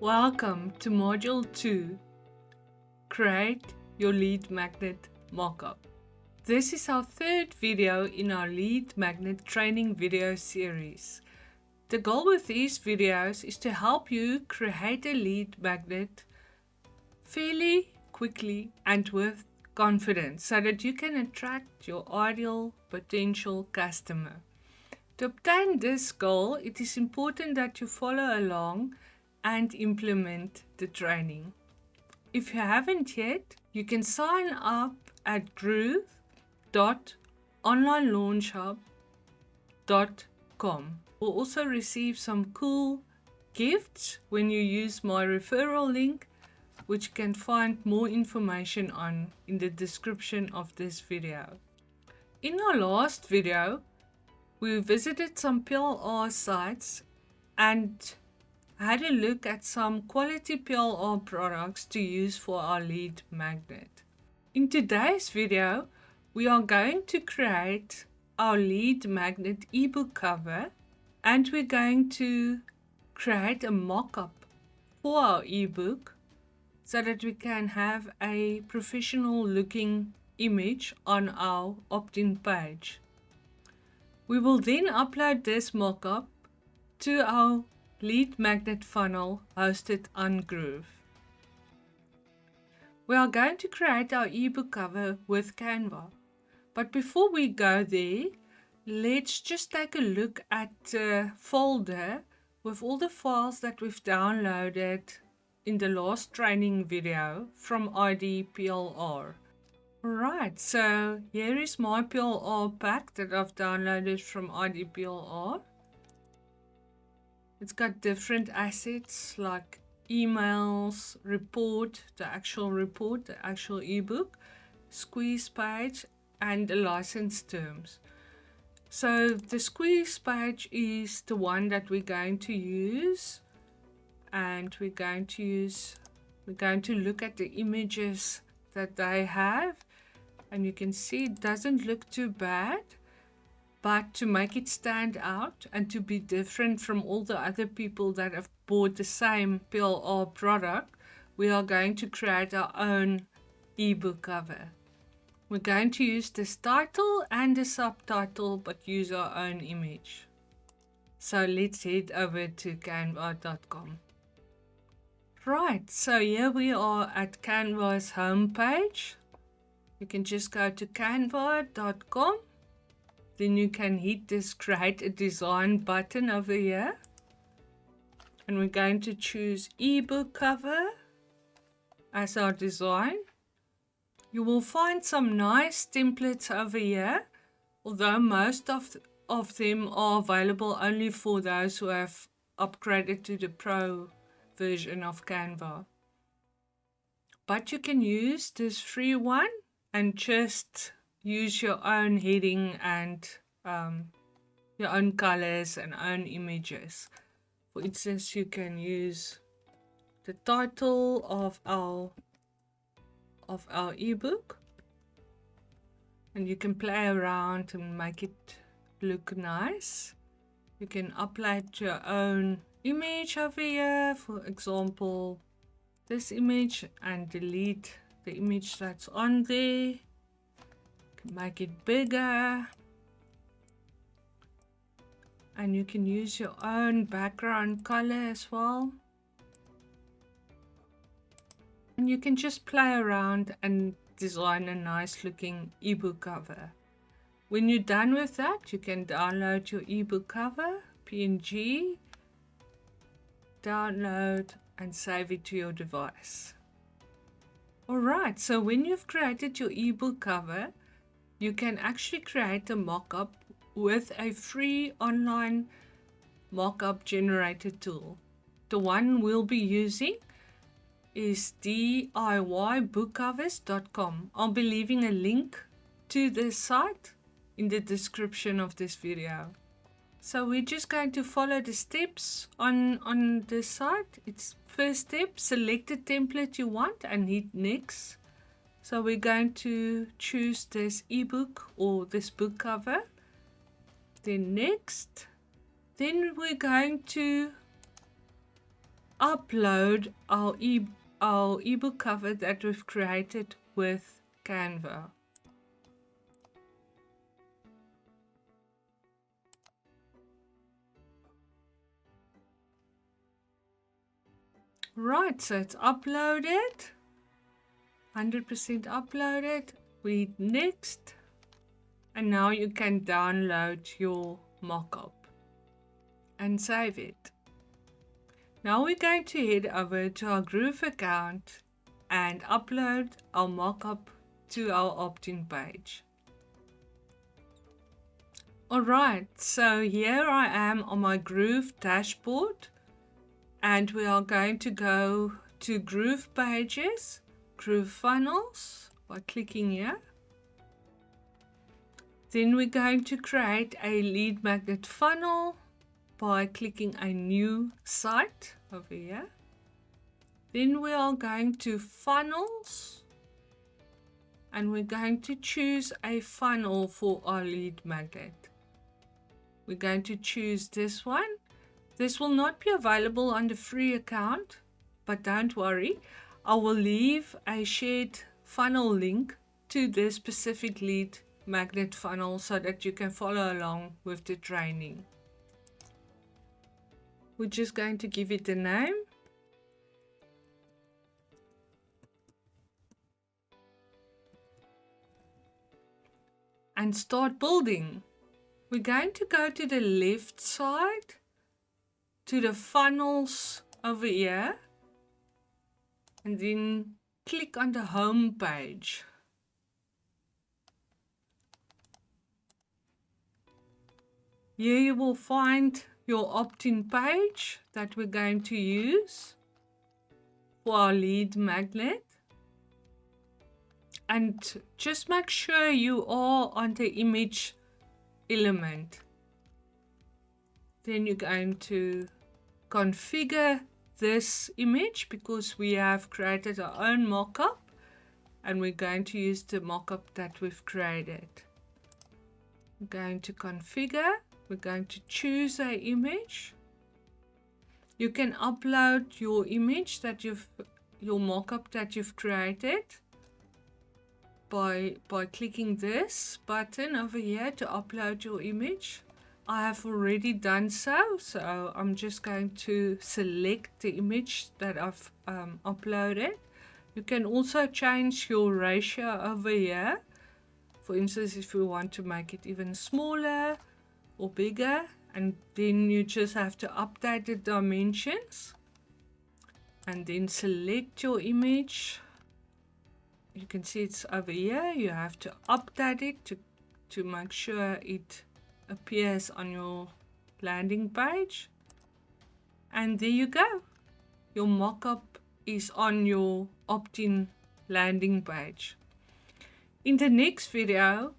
Welcome to Module 2, Create your Lead Magnet Mockup. This is our third video in our Lead Magnet training video series. The goal with these videos is to help you create a lead magnet fairly quickly and with confidence so that you can attract your ideal potential customer. To obtain this goal, it is important that you follow along and implement the training. If you haven't yet, you can sign up at groove.onlinelaunchhub.com. You'll also receive some cool gifts when you use my referral link, which you can find more information on in the description of this video. In our last video, we visited some PLR sites and had a look at some quality PLR products to use for our lead magnet. In today's video, we are going to create our lead magnet ebook cover, and we're going to create a mock-up for our ebook so that we can have a professional looking image on our opt-in page. We will then upload this mock-up to our lead magnet funnel hosted on Groove. We are going to create our ebook cover with Canva. But before we go there, let's just take a look at the folder with all the files that we've downloaded in the last training video from IDPLR. Alright, so here is my PLR pack that I've downloaded from IDPLR. It's got different assets like emails, report, the actual ebook, squeeze page, and the license terms. So the squeeze page is the one that we're going to use, and we're going to look at the images that they have, and you can see it doesn't look too bad. But to make it stand out and to be different from all the other people that have bought the same PLR product, we are going to create our own ebook cover. We're going to use this title and the subtitle, but use our own image. So let's head over to canva.com. Right, so here we are at Canva's homepage. You can just go to canva.com. Then you can hit this create a design button over here. And we're going to choose ebook cover as our design. You will find some nice templates over here, although most of them are available only for those who have upgraded to the Pro version of Canva. But you can use this free one and just use your own heading and your own colors and own images. For instance, you can use the title of our ebook, and you can play around and make it look nice. You can upload your own image over here, for example this image, and delete the image that's on there. Make it bigger, and you can use your own background color as well, and you can just play around and design a nice looking ebook cover. When you're done with that, you can download your ebook cover PNG, download and save it to your device. Alright, so when you've created your ebook cover, you can actually create a mockup with a free online mockup generator tool. The one we'll be using is DIYbookcovers.com. I'll be leaving a link to this site in the description of this video. So we're just going to follow the steps on this site. It's first step, select the template you want and hit next. So we're going to choose this ebook or this book cover. Then next. Then we're going to upload our ebook cover that we've created with Canva. Right, so it's uploaded, 100% uploaded. We hit next, and now you can download your mockup and save it. Now we're going to head over to our Groove account and upload our mockup to our opt-in page. Alright, so here I am on my Groove dashboard, and we are going to go to Groove Pages, GrooveFunnels by clicking here. Then we're going to create a lead magnet funnel by clicking a new site over here. Then we are going to Funnels, and we're going to choose a funnel for our lead magnet. We're going to choose this one. This will not be available on the free account, but don't worry, I will leave a shared funnel link to this specific lead magnet funnel so that you can follow along with the training. We're just going to give it a name. And start building. We're going to go to the left side to the funnels over here, and then click on the home page. Here you will find your opt-in page that we're going to use for our lead magnet. And just make sure you are on the image element. Then you're going to configure this image because we have created our own mockup, and we're going to use the mockup that we've created. We're going to configure. We're going to choose an image. You can upload your image that your mockup that you've created by clicking this button over here to upload your image. I have already done so I'm just going to select the image that I've uploaded. You can also change your ratio over here. For instance, if you want to make it even smaller or bigger, and then you just have to update the dimensions and then select your image. You can see it's over here. You have to update it to make sure it appears on your landing page. And there you go. Your mockup is on your opt-in landing page. In the next video,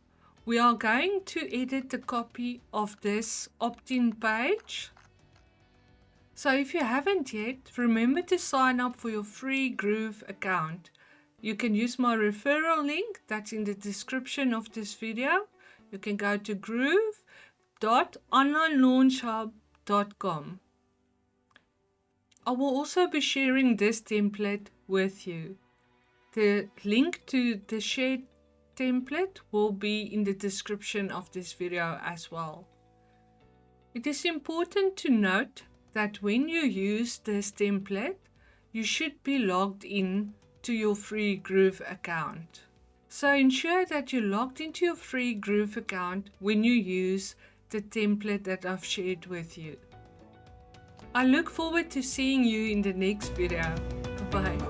we are going to edit the copy of this opt-in page. So if you haven't yet, remember to sign up for your free Groove account. You can use my referral link that's in the description of this video. You can go to groove.onlinelaunchhub.com. I will also be sharing this template with you. The link to the shared template will be in the description of this video as well. It is important to note that when you use this template, you should be logged in to your free Groove account. So ensure that you're logged into your free Groove account when you use the template that I've shared with you. I look forward to seeing you in the next video. Bye-bye.